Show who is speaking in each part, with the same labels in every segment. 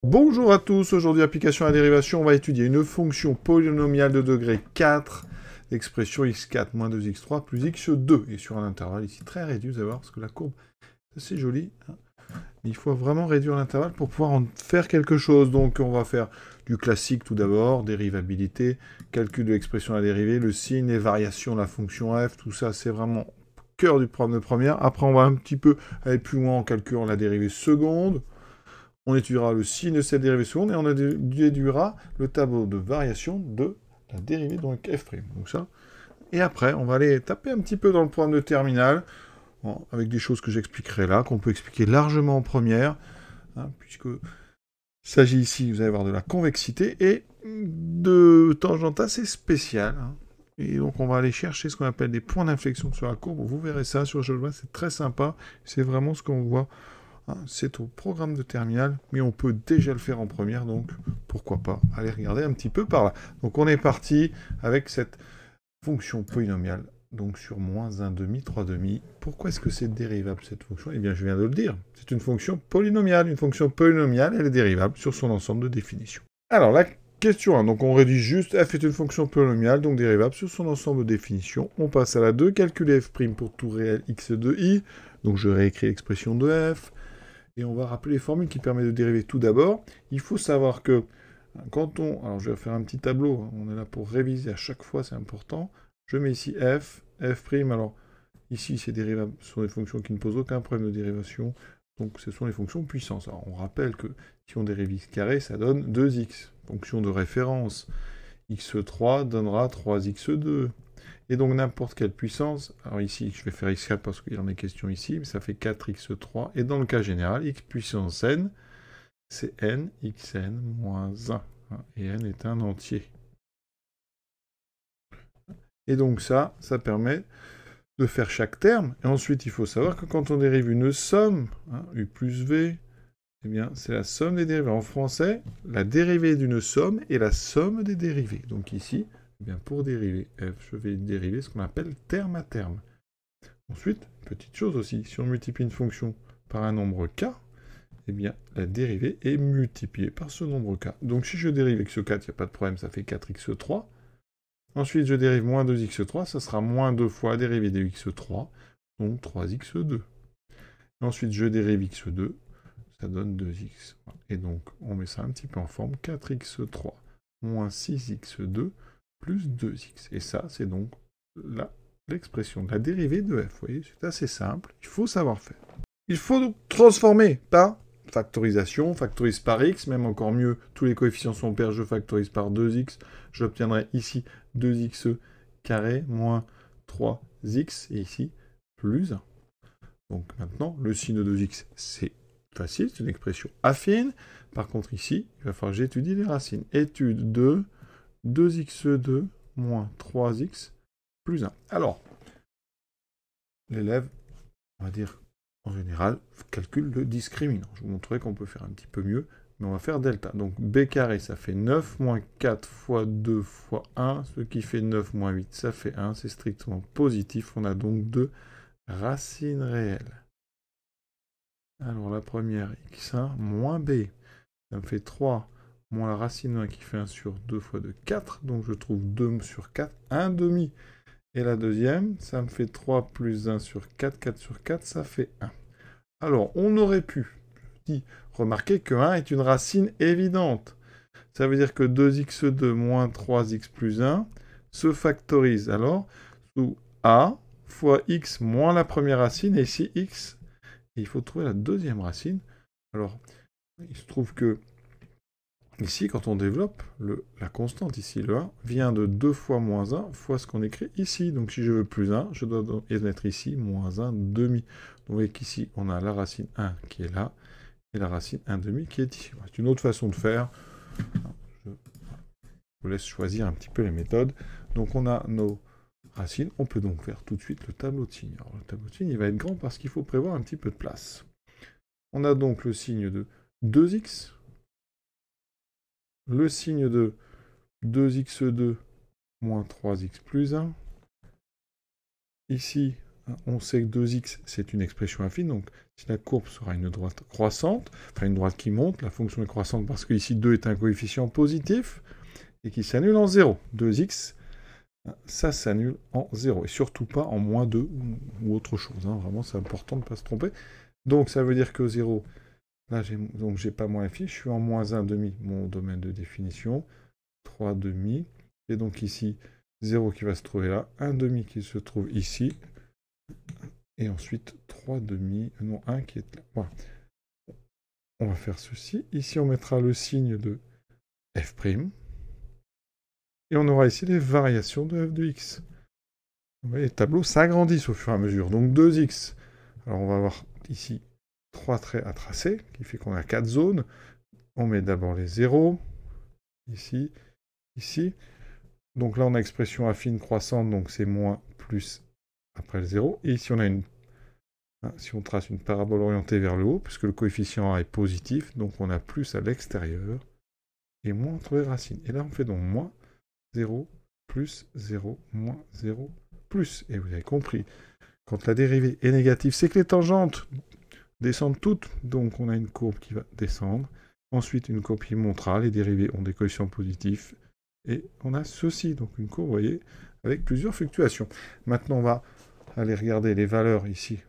Speaker 1: Bonjour à tous, aujourd'hui application à la dérivation, on va étudier une fonction polynomiale de degré 4, l'expression x4 moins 2x3 plus x2, et sur un intervalle ici très réduit, vous allez voir, parce que la courbe est assez jolie, hein. Il faut vraiment réduire l'intervalle pour pouvoir en faire quelque chose, donc on va faire du classique tout d'abord, dérivabilité, calcul de l'expression à la dérivée, le signe, les variations de la fonction f, tout ça c'est vraiment au cœur du problème de première. Après on va un petit peu aller plus loin en calculant la dérivée seconde. On étudiera le signe de cette dérivée seconde et on déduira le tableau de variation de la dérivée, donc f'. Donc ça. Et après, on va aller taper un petit peu dans le problème de terminale, avec des choses que j'expliquerai là, qu'on peut expliquer largement en première, hein, puisque il s'agit ici, vous allez voir, de la convexité et de tangentes assez spéciales, hein. Et donc on va aller chercher ce qu'on appelle des points d'inflexion sur la courbe. Vous verrez ça sur GeoGebra, c'est très sympa. C'est vraiment ce qu'on voit. C'est au programme de terminale, mais on peut déjà le faire en première, donc pourquoi pas aller regarder un petit peu par là. Donc on est parti avec cette fonction polynomiale, donc sur moins 1 demi, 3 demi. Pourquoi est-ce que c'est dérivable cette fonction? Eh bien je viens de le dire, c'est une fonction polynomiale. Une fonction polynomiale, elle est dérivable sur son ensemble de définitions. Alors la question 1, donc on rédige juste f est une fonction polynomiale, donc dérivable sur son ensemble de définitions. On passe à la 2, calculer f' pour tout réel x de i, donc je réécris l'expression de f. Et on va rappeler les formules qui permettent de dériver tout d'abord. Il faut savoir que quand on... Alors je vais faire un petit tableau, hein, on est là pour réviser à chaque fois, c'est important. Je mets ici f, f', alors ici c'est dérivable, ce sont des fonctions qui ne posent aucun problème de dérivation, donc ce sont les fonctions puissance. Alors on rappelle que si on dérive x carré, ça donne 2x. Fonction de référence, x3 donnera 3x2. Et donc n'importe quelle puissance, alors ici je vais faire x4 parce qu'il y en a question ici, mais ça fait 4x3, et dans le cas général, x puissance n, c'est n, xn moins 1, et n est un entier. Et donc ça permet de faire chaque terme, et ensuite il faut savoir que quand on dérive une somme, u plus v, eh bien c'est la somme des dérivés. En français, la dérivée d'une somme est la somme des dérivés. Donc ici, eh bien, pour dériver f, je vais dériver ce qu'on appelle terme à terme. Ensuite, petite chose aussi, si on multiplie une fonction par un nombre k, eh bien, la dérivée est multipliée par ce nombre k. Donc si je dérive x4, il n'y a pas de problème, ça fait 4x3. Ensuite, je dérive moins 2x3, ça sera moins 2 fois la dérivée de x3, donc 3x2. Ensuite, je dérive x2, ça donne 2x. Et donc, on met ça un petit peu en forme, 4x3 moins 6x2 plus 2x. Et ça, c'est donc l'expression de la dérivée de f. Vous voyez, c'est assez simple, il faut savoir faire. Il faut donc transformer par factorisation, factorise par x, même encore mieux, tous les coefficients sont pairs, je factorise par 2x, j'obtiendrai ici 2x carré moins 3x, et ici plus 1. Donc maintenant, le signe de 2x, c'est facile, c'est une expression affine. Par contre ici, il va falloir que j'étudie les racines. Étude de 2x2 moins 3x plus 1. Alors, l'élève, on va dire, en général, calcule le discriminant. Je vous montrerai qu'on peut faire un petit peu mieux, mais on va faire delta. Donc b carré, ça fait 9 moins 4 fois 2 fois 1, ce qui fait 9 moins 8, ça fait 1. C'est strictement positif. On a donc 2 racines réelles. Alors la première, x1 moins b, ça me fait 3 moins la racine 1 qui fait 1 sur 2 fois 2, 4. Donc je trouve 2 sur 4, 1 demi. Et la deuxième, ça me fait 3 plus 1 sur 4, 4 sur 4, ça fait 1. Alors, on aurait pu remarquer que 1 est une racine évidente. Ça veut dire que 2x2 moins 3x plus 1 se factorise alors sous a fois x moins la première racine, et ici x. Et il faut trouver la deuxième racine. Alors, il se trouve que ici, quand on développe, la constante ici, le 1, vient de 2 fois moins 1 fois ce qu'on écrit ici. Donc si je veux plus 1, je dois mettre ici moins 1 demi. Donc vous voyez qu'ici, on a la racine 1 qui est là, et la racine 1 demi qui est ici. C'est une autre façon de faire. Je vous laisse choisir un petit peu les méthodes. Donc on a nos racines. On peut donc faire tout de suite le tableau de signes. Alors le tableau de signes, il va être grand parce qu'il faut prévoir un petit peu de place. On a donc le signe de 2x, le signe de 2x2 moins 3x plus 1. Ici, on sait que 2x, c'est une expression affine, donc Si la courbe sera une droite croissante, enfin une droite qui monte, la fonction est croissante parce que ici 2 est un coefficient positif, et qui s'annule en 0. 2x, ça s'annule en 0. Et surtout pas en moins 2 ou autre chose. Hein. Vraiment, c'est important de ne pas se tromper. Donc, ça veut dire que 0, là, j'ai pas moins f, je suis en moins 1 demi, mon domaine de définition. 3 demi. Et donc ici, 0 qui va se trouver là, 1 demi qui se trouve ici. Et ensuite, 3 demi, non, 1 qui est là. Voilà. On va faire ceci. Ici, on mettra le signe de f'. Et on aura ici les variations de f de x. Vous voyez, les tableaux s'agrandissent au fur et à mesure. Donc 2x. Alors on va avoir ici 3 traits à tracer, qui fait qu'on a 4 zones. On met d'abord les 0. Ici, ici. Donc là, on a expression affine croissante, donc c'est moins, plus, après le 0. Et ici, on a une... si on trace une parabole orientée vers le haut, puisque le coefficient A est positif, donc on a plus à l'extérieur, et moins entre les racines. Et là, on fait donc moins 0, plus 0, moins 0, plus. Et vous avez compris, quand la dérivée est négative, c'est que les tangentes descendent toutes. Donc on a une courbe qui va descendre. Ensuite, une courbe qui montera. Les dérivées ont des coefficients positifs. Et on a ceci, donc une courbe, vous voyez, avec plusieurs fluctuations. Maintenant, on va aller regarder les valeurs ici,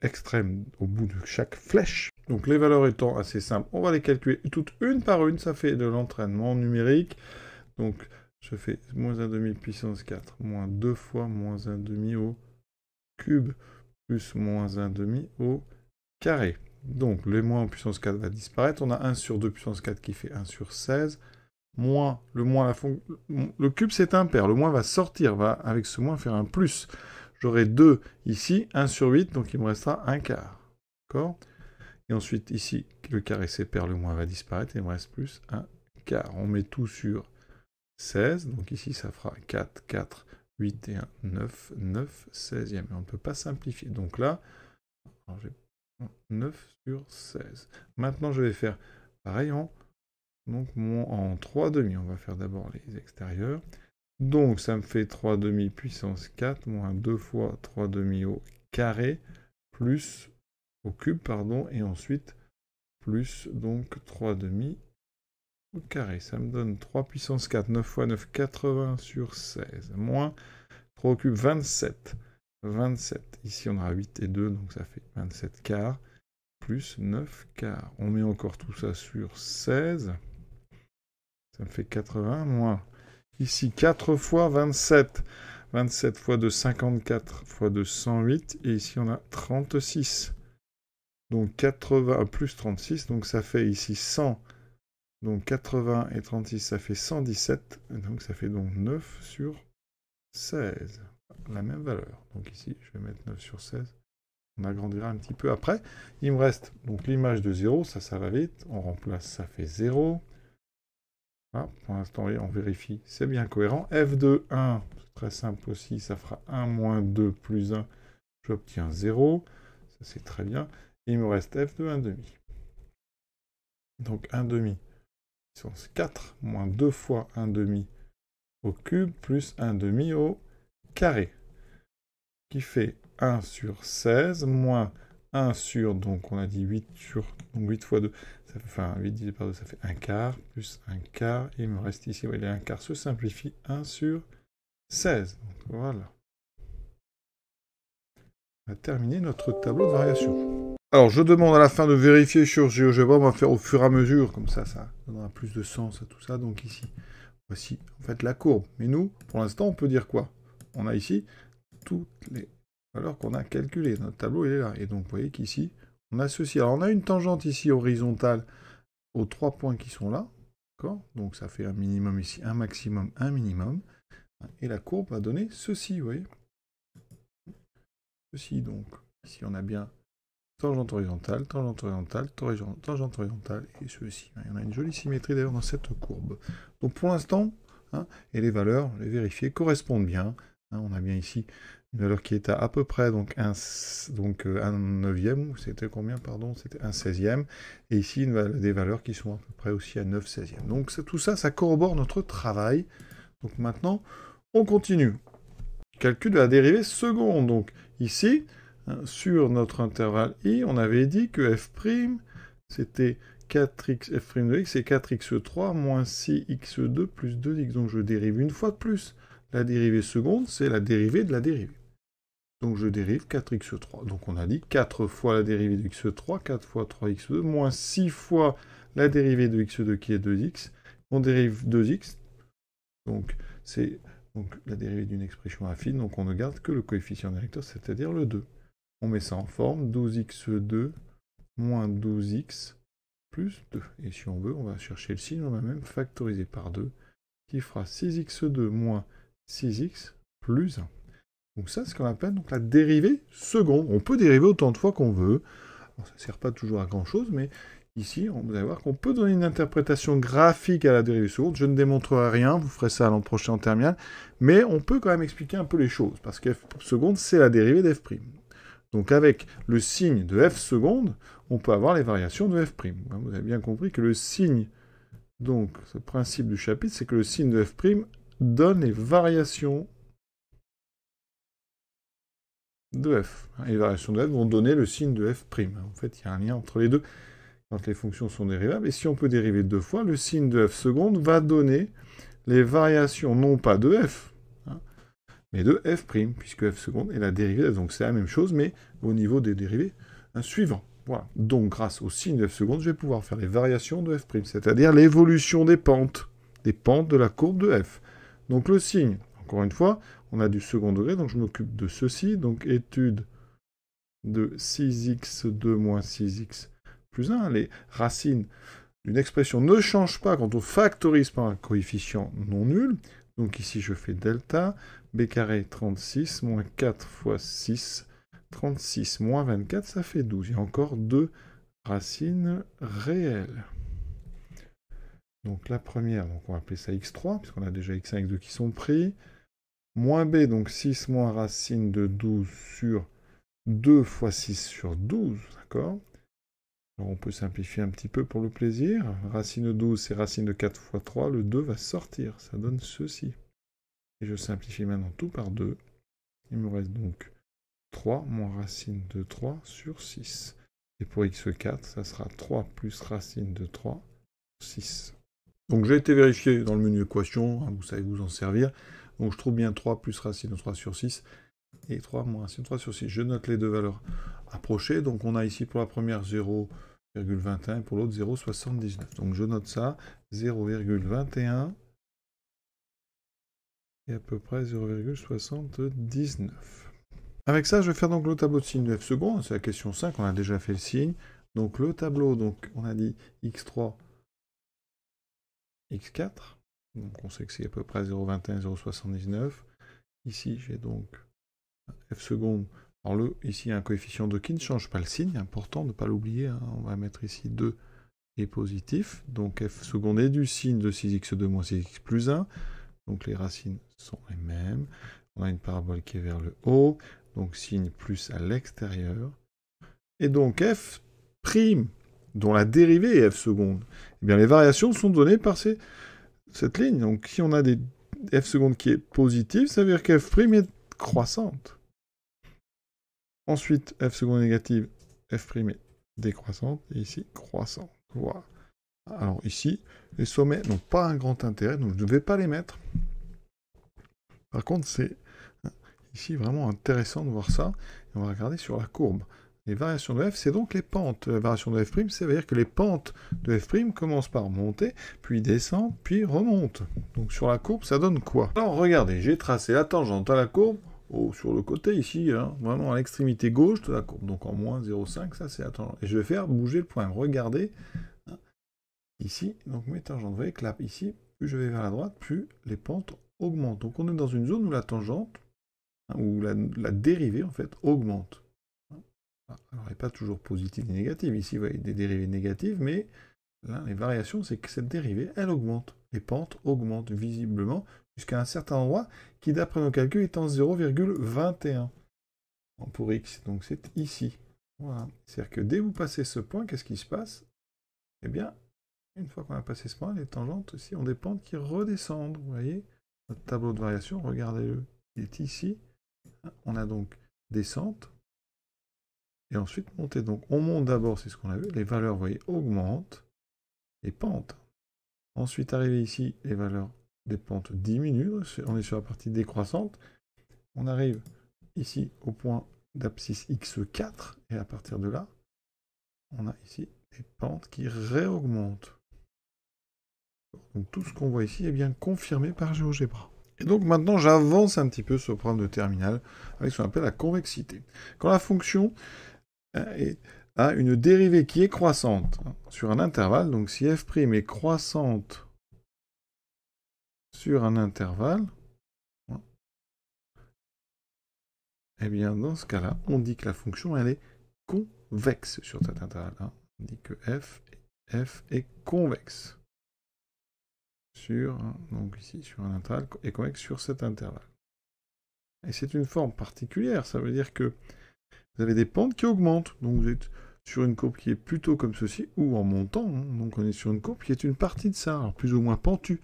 Speaker 1: extrêmes, au bout de chaque flèche. Donc les valeurs étant assez simples, on va les calculer toutes une par une. Ça fait de l'entraînement numérique. Donc je fais moins 1 demi puissance 4, moins 2 fois moins 1 demi au cube, plus moins 1 demi au carré. Donc, le moins en puissance 4 va disparaître. On a 1 sur 2 puissance 4 qui fait 1 sur 16. Moins, le cube, c'est impair. Le moins va sortir, va avec ce moins faire un plus. J'aurai 2 ici, 1 sur 8, donc il me restera 1 quart. D'accord? Et ensuite, ici, le carré s'épère, le moins va disparaître, et il me reste plus 1 quart. On met tout sur 16, donc ici, ça fera 4, 4, 8 et 1, 9, 9, 16e. Et on ne peut pas simplifier. Donc là, 9 sur 16. Maintenant, je vais faire pareil en 3 demi. On va faire d'abord les extérieurs. Donc, ça me fait 3 demi puissance 4, moins 2 fois 3 demi au carré, plus au cube, pardon, et ensuite, plus donc 3 demi au carré. Ça me donne 3 puissance 4, 9 fois 9, 80 sur 16, moins 3 au cube, 27. 27. Ici, on aura 8 et 2, donc ça fait 27 quarts, plus 9 quarts. On met encore tout ça sur 16. Ça me fait 80, moins. Ici, 4 fois 27. 27 fois 2, 54 fois 2, 108. Et ici, on a 36. Donc 80 plus 36, donc ça fait ici 100. Donc 80 et 36, ça fait 117. Et donc ça fait donc 9 sur 16. La même valeur. Donc ici, je vais mettre 9 sur 16. On agrandira un petit peu après. Il me reste donc l'image de 0, ça va vite. On remplace, ça fait 0. Ah, pour l'instant, on vérifie, c'est bien cohérent. F de 1, c'est très simple aussi, ça fera 1 moins 2 plus 1. J'obtiens 0. Ça, c'est très bien. Et il me reste F de 1 demi. Donc 1 demi, puissance 4, moins 2 fois 1 demi au cube, plus 1 demi au carré, qui fait 1 sur 16, moins 1 sur, donc on a dit 8 sur, donc 8 fois 2, ça fait, enfin 8 divisé par 2, ça fait 1 quart, plus 1 quart, et il me reste ici, les 1 quart se simplifie, 1 sur 16. Donc voilà. On va terminer notre tableau de variation. Alors, je demande à la fin de vérifier sur GeoGebra, on va faire au fur et à mesure, comme ça, ça donnera plus de sens à tout ça. Donc ici, voici en fait la courbe. Mais nous, pour l'instant, on peut dire quoi? On a ici toutes les valeurs qu'on a calculées. Notre tableau, il est là. Et donc, vous voyez qu'ici, on a ceci. Alors, on a une tangente ici horizontale aux 3 points qui sont là. D'accord? Donc, ça fait un minimum ici, un maximum, un minimum. Et la courbe va donner ceci, vous voyez? Ceci, donc. Ici, on a bien tangente horizontale, tangente horizontale, tangente horizontale, et ceci. Il y en a une jolie symétrie d'ailleurs dans cette courbe. Donc pour l'instant, et les valeurs, les vérifier, correspondent bien. On a bien ici une valeur qui est à peu près donc un neuvième, c'était combien, pardon, c'était un 16e, et ici des valeurs qui sont à peu près aussi à 9 16e. Donc tout ça, ça corrobore notre travail. Donc maintenant, on continue. Calcul de la dérivée seconde. Donc ici, hein, sur notre intervalle i, on avait dit que f', c'était 4x, f' de x, c'est 4x3 moins 6x2 plus 2x. Donc je dérive une fois de plus. La dérivée seconde, c'est la dérivée de la dérivée. Donc je dérive 4x3. Donc on a dit 4 fois la dérivée de x3, 4 fois 3x2, moins 6 fois la dérivée de x2 qui est 2x. On dérive 2x. Donc c'est la dérivée d'une expression affine. Donc on ne garde que le coefficient directeur, c'est-à-dire le 2. On met ça en forme, 12x2 moins 12x plus 2. Et si on veut, on va chercher le signe, on va même factoriser par 2, qui fera 6x2 moins 6x plus 1. Donc ça, c'est ce qu'on appelle donc la dérivée seconde. On peut dériver autant de fois qu'on veut. Alors, ça ne sert pas toujours à grand-chose, mais ici, vous allez voir qu'on peut donner une interprétation graphique à la dérivée seconde. Je ne démontrerai rien, vous ferez ça l'an prochain en terminale, mais on peut quand même expliquer un peu les choses, parce que f seconde, c'est la dérivée d'f'. Donc avec le signe de f seconde, on peut avoir les variations de f'. Vous avez bien compris que le signe, donc ce principe du chapitre, c'est que le signe de f' donne les variations de f. Et les variations de f vont donner le signe de f'. En fait, il y a un lien entre les deux quand les fonctions sont dérivables. Et si on peut dériver deux fois, le signe de f seconde va donner les variations non pas de f, mais de f', puisque f seconde est la dérivée. Donc c'est la même chose, mais au niveau des dérivés suivants. Voilà. Donc grâce au signe de f seconde, je vais pouvoir faire les variations de f', c'est-à-dire l'évolution des pentes de la courbe de f. Donc le signe, encore une fois, on a du second degré, donc je m'occupe de ceci. Donc étude de 6x2 moins 6x plus 1. Les racines d'une expression ne changent pas quand on factorise par un coefficient non nul. Donc ici, je fais delta, b carré 36, moins 4 fois 6, 36 moins 24, ça fait 12. Il y a encore deux racines réelles. Donc la première, donc on va appeler ça x3, puisqu'on a déjà x1 et x2 qui sont pris. Moins b, donc 6 moins racine de 12 sur 2 fois 6 sur 12, d'accord? Alors on peut simplifier un petit peu pour le plaisir. Racine de 12, c'est racine de 4 fois 3, le 2 va sortir, ça donne ceci. Et je simplifie maintenant tout par 2. Il me reste donc 3 moins racine de 3 sur 6. Et pour x4, ça sera 3 plus racine de 3 sur 6. Donc j'ai été vérifié dans le menu équation, vous savez vous en servir. Donc je trouve bien 3 plus racine de 3 sur 6 et 3 moins racine de 3 sur 6. Je note les deux valeurs approchées. Donc on a ici pour la première 0,21 et pour l'autre 0,79. Donc je note ça, 0,21 et à peu près 0,79. Avec ça, je vais faire donc le tableau de signe de f seconde. C'est la question 5, on a déjà fait le signe. Donc le tableau, donc on a dit x3, x4. Donc on sait que c'est à peu près 0,21, 0,79. Ici, j'ai donc f seconde. Alors ici, il y a un coefficient 2 qui ne change pas le signe. Important de ne pas l'oublier. On va mettre ici 2 et positif. Donc f seconde est du signe de 6x2 moins 6x plus 1. Donc les racines sont les mêmes. On a une parabole qui est vers le haut. Donc signe plus à l'extérieur. Et donc f', dont la dérivée est f seconde, eh bien les variations sont données par cette ligne. Donc si on a des f seconde qui est positive, ça veut dire que f' est croissante. Ensuite, f seconde négative, f' est décroissante, et ici, croissante. Voilà. Alors ici, les sommets n'ont pas un grand intérêt, donc je ne vais pas les mettre. Par contre, c'est ici vraiment intéressant de voir ça. Et on va regarder sur la courbe. Les variations de f, c'est donc les pentes. La variation de f', ça veut dire que les pentes de f' commencent par monter, puis descendent, puis remontent. Donc sur la courbe, ça donne quoi? Alors regardez, j'ai tracé la tangente à la courbe, sur le côté ici, vraiment à l'extrémité gauche de la courbe. Donc en moins 0,5, ça c'est la tangente. Et je vais faire bouger le point. Regardez, ici, donc mes tangentes. Vous voyez que là, ici, plus je vais vers la droite, plus les pentes augmentent. Donc on est dans une zone où la tangente, où la dérivée, en fait, augmente. Alors, elle n'est pas toujours positive ni négative. Ici, vous voyez des dérivées négatives, mais là, les variations, c'est que cette dérivée, elle augmente. Les pentes augmentent visiblement jusqu'à un certain endroit qui, d'après nos calculs, est en 0,21 pour x. Donc c'est ici. Voilà. C'est-à-dire que dès que vous passez ce point, qu'est-ce qui se passe? Eh bien, une fois qu'on a passé ce point, les tangentes aussi ont des pentes qui redescendent. Vous voyez, notre tableau de variation, regardez-le. Il est ici. On a donc descente, et ensuite monter. Donc on monte d'abord, c'est ce qu'on a vu, les valeurs, vous voyez, augmentent, les pentes. Ensuite, arrivé ici, les valeurs des pentes diminuent, on est sur la partie décroissante. On arrive ici au point d'abscisse x4, et à partir de là, on a ici des pentes qui réaugmentent. Donc tout ce qu'on voit ici est bien confirmé par GeoGebra. Et donc maintenant, j'avance un petit peu sur le problème de terminal avec ce qu'on appelle la convexité. Quand la fonction a une dérivée qui est croissante sur un intervalle, donc si f' est croissante sur un intervalle, eh bien dans ce cas-là, on dit que la fonction elle est convexe sur cet intervalle. On dit que f est convexe sur, donc ici, sur un intervalle, est convexe sur cet intervalle. Et c'est une forme particulière, ça veut dire que vous avez des pentes qui augmentent, donc vous êtes sur une courbe qui est plutôt comme ceci, ou en montant, donc on est sur une courbe qui est une partie de ça, alors plus ou moins pentue,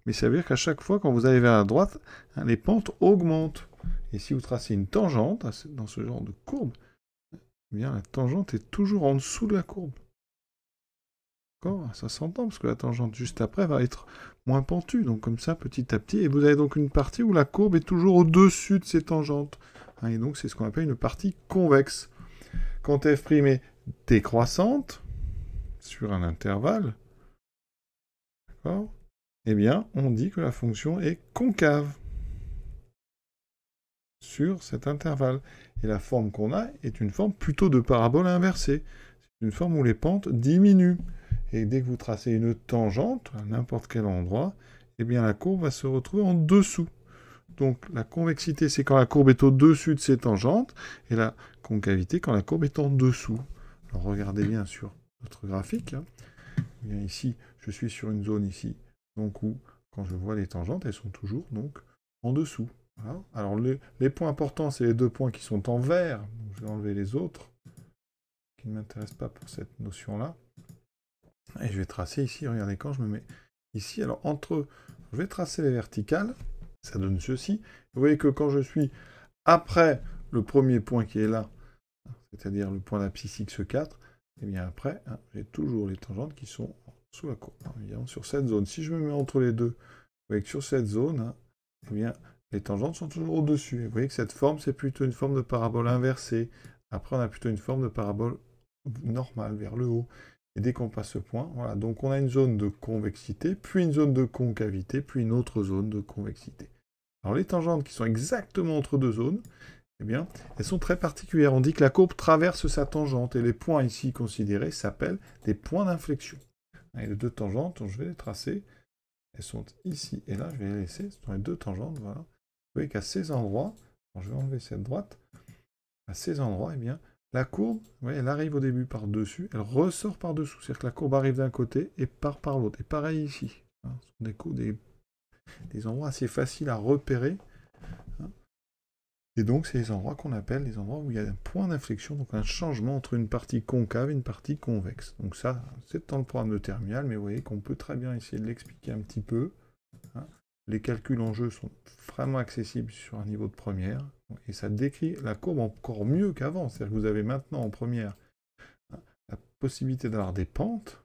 Speaker 1: mais ça veut dire qu'à chaque fois, quand vous allez vers la droite, les pentes augmentent. Et si vous tracez une tangente dans ce genre de courbe, eh bien la tangente est toujours en dessous de la courbe. D'accord ? Ça s'entend, parce que la tangente juste après va être moins pentue, donc comme ça, petit à petit, et vous avez donc une partie où la courbe est toujours au-dessus de ces tangentes. Et donc c'est ce qu'on appelle une partie convexe. Quand f' est décroissante, sur un intervalle, d'accord ? Eh bien, on dit que la fonction est concave sur cet intervalle. Et la forme qu'on a est une forme plutôt de parabole inversée. C'est une forme où les pentes diminuent. Et dès que vous tracez une tangente, à n'importe quel endroit, eh bien la courbe va se retrouver en dessous. Donc la convexité, c'est quand la courbe est au-dessus de ces tangentes, et la concavité quand la courbe est en dessous. Alors regardez bien sur notre graphique. Eh bien, ici, je suis sur une zone ici, donc où, quand je vois les tangentes, elles sont toujours donc en dessous. Voilà. Alors les points importants, c'est les deux points qui sont en vert. Donc, je vais enlever les autres, qui ne m'intéressent pas pour cette notion-là. Et je vais tracer ici, regardez, quand je me mets ici, alors je vais tracer les verticales, ça donne ceci. Vous voyez que quand je suis après le premier point qui est là, c'est-à-dire le point d'abscisse x4, et bien après, j'ai toujours les tangentes qui sont sous la courbe. Évidemment, sur cette zone, si je me mets entre les deux, vous voyez que sur cette zone, eh bien, les tangentes sont toujours au-dessus. Vous voyez que cette forme, c'est plutôt une forme de parabole inversée. Après, on a plutôt une forme de parabole normale, vers le haut. Et dès qu'on passe ce point, voilà, donc on a une zone de convexité, puis une zone de concavité, puis une autre zone de convexité. Alors les tangentes qui sont exactement entre deux zones, eh bien, elles sont très particulières. On dit que la courbe traverse sa tangente, et les points ici considérés s'appellent des points d'inflexion. Et les deux tangentes, je vais les tracer, elles sont ici et là, je vais les laisser, ce sont les deux tangentes, voilà. Vous voyez qu'à ces endroits, je vais enlever cette droite, à ces endroits, eh bien, la courbe, vous voyez, elle arrive au début par-dessus, elle ressort par-dessous. C'est-à-dire que la courbe arrive d'un côté et part par l'autre. Et pareil ici. Ce sont des endroits assez faciles à repérer. Et donc, c'est les endroits qu'on appelle les endroits où il y a un point d'inflexion, donc un changement entre une partie concave et une partie convexe. Donc ça, c'est dans le programme de terminal, mais vous voyez qu'on peut très bien essayer de l'expliquer un petit peu. Les calculs en jeu sont vraiment accessibles sur un niveau de première. Et ça décrit la courbe encore mieux qu'avant. C'est-à-dire que vous avez maintenant en première la possibilité d'avoir des pentes.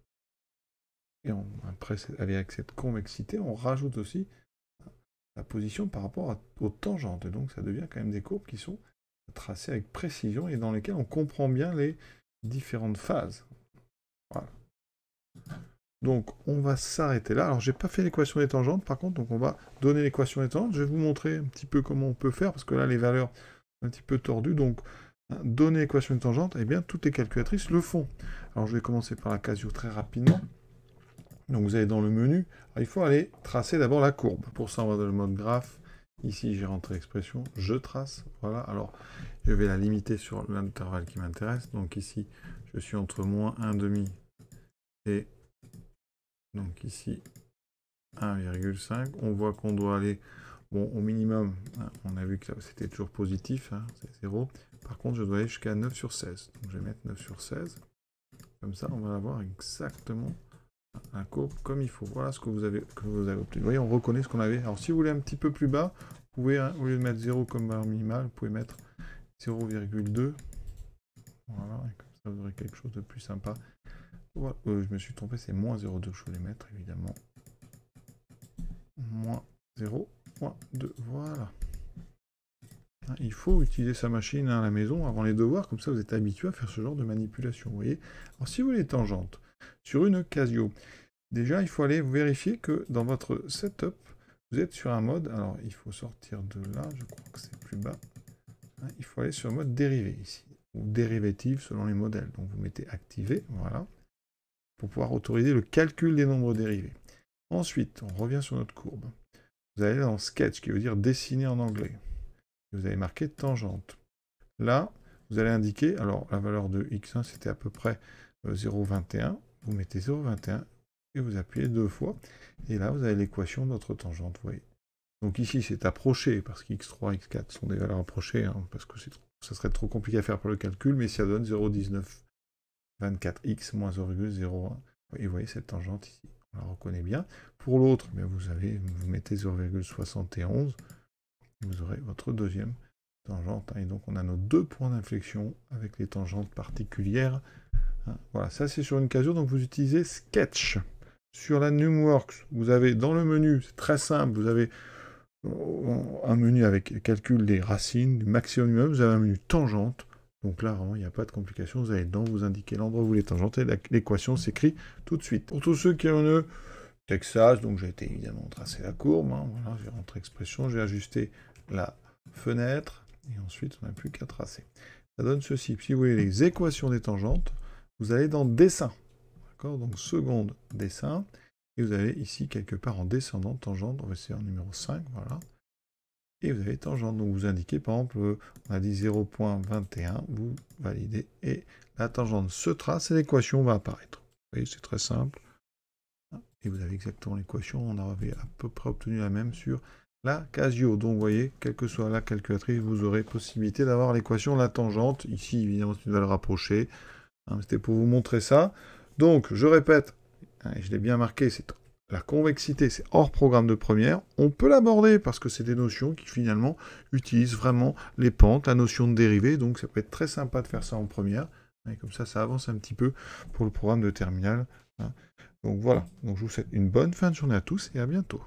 Speaker 1: Et après, avec cette convexité, on rajoute aussi la position par rapport aux tangentes. Et donc ça devient quand même des courbes qui sont tracées avec précision et dans lesquelles on comprend bien les différentes phases. Voilà. Donc, on va s'arrêter là. Alors, j'ai pas fait l'équation des tangentes, par contre, donc on va donner l'équation des tangentes. Je vais vous montrer un petit peu comment on peut faire, parce que là, les valeurs sont un petit peu tordues. Donc, donner l'équation des tangentes, eh bien, toutes les calculatrices le font. Alors, je vais commencer par la Casio très rapidement. Donc, vous allez dans le menu. Alors, il faut aller tracer d'abord la courbe. Pour ça, on va dans le mode graphe. Ici, j'ai rentré l'expression, je trace. Voilà, alors, je vais la limiter sur l'intervalle qui m'intéresse. Donc, ici, je suis entre moins 1,5 et... Donc ici, 1,5. On voit qu'on doit aller, bon, au minimum, on a vu que c'était toujours positif, c'est 0. Par contre, je dois aller jusqu'à 9 sur 16. Donc je vais mettre 9 sur 16. Comme ça, on va avoir exactement la courbe comme il faut. Voilà ce que vous avez obtenu. Vous voyez, on reconnaît ce qu'on avait. Alors si vous voulez un petit peu plus bas, vous pouvez, au lieu de mettre 0 comme valeur minimale, vous pouvez mettre 0,2. Voilà, et comme ça vous aurez quelque chose de plus sympa. Voilà. Je me suis trompé, c'est moins 0,2 que je voulais mettre, évidemment. Moins 0, moins 2, voilà. Il faut utiliser sa machine à la maison avant les devoirs, comme ça vous êtes habitué à faire ce genre de manipulation, vous voyez. Alors si vous voulez les tangentes sur une Casio, déjà il faut aller vérifier que dans votre setup, vous êtes sur un mode, alors il faut sortir de là, je crois que c'est plus bas, il faut aller sur le mode dérivé ici, ou dérivative selon les modèles, donc vous mettez activé, voilà, pour pouvoir autoriser le calcul des nombres dérivés. Ensuite, on revient sur notre courbe. Vous allez dans Sketch, qui veut dire dessiner en anglais. Vous allez marquer tangente. Là, vous allez indiquer, alors la valeur de x1 c'était à peu près 0,21, vous mettez 0,21 et vous appuyez 2 fois, et là vous avez l'équation de votre tangente, vous voyez. Donc ici c'est approché, parce que x3, x4 sont des valeurs approchées, hein, parce que ça serait trop compliqué à faire pour le calcul, mais ça donne 0,1924x moins 0,01. Et vous voyez cette tangente ici, on la reconnaît bien. Pour l'autre, vous mettez 0,71, vous aurez votre deuxième tangente. Et donc on a nos deux points d'inflexion avec les tangentes particulières. Voilà, ça c'est sur une Casio, donc vous utilisez Sketch. Sur la Numworks, vous avez dans le menu, c'est très simple, vous avez un menu avec calcul des racines, du maximum, vous avez un menu tangente. Donc là, vraiment, il n'y a pas de complication. Vous allez dedans, vous indiquez l'endroit où vous voulez tangenter, l'équation s'écrit tout de suite. Pour tous ceux qui ont une Texas, donc j'ai été évidemment tracer la courbe, voilà, j'ai rentré expression, j'ai ajusté la fenêtre, et ensuite on n'a plus qu'à tracer. Ça donne ceci. Si vous voulez les équations des tangentes, vous allez dans dessin. D'accord? Donc seconde dessin, et vous allez ici quelque part en descendant tangente, on va essayer en numéro 5, voilà. Et vous avez tangente, donc vous indiquez par exemple, on a dit 0,21, vous validez, et la tangente se trace et l'équation va apparaître. Vous voyez, c'est très simple. Et vous avez exactement l'équation, on avait à peu près obtenu la même sur la Casio. Donc vous voyez, quelle que soit la calculatrice, vous aurez possibilité d'avoir l'équation de la tangente. Ici, évidemment, c'est une valeur rapprochée. C'était pour vous montrer ça. Donc, je répète, et je l'ai bien marqué, c'est la convexité, c'est hors programme de première. On peut l'aborder parce que c'est des notions qui finalement utilisent vraiment les pentes, la notion de dérivée. Donc ça peut être très sympa de faire ça en première. Et comme ça avance un petit peu pour le programme de terminale. Donc voilà, donc je vous souhaite une bonne fin de journée à tous et à bientôt.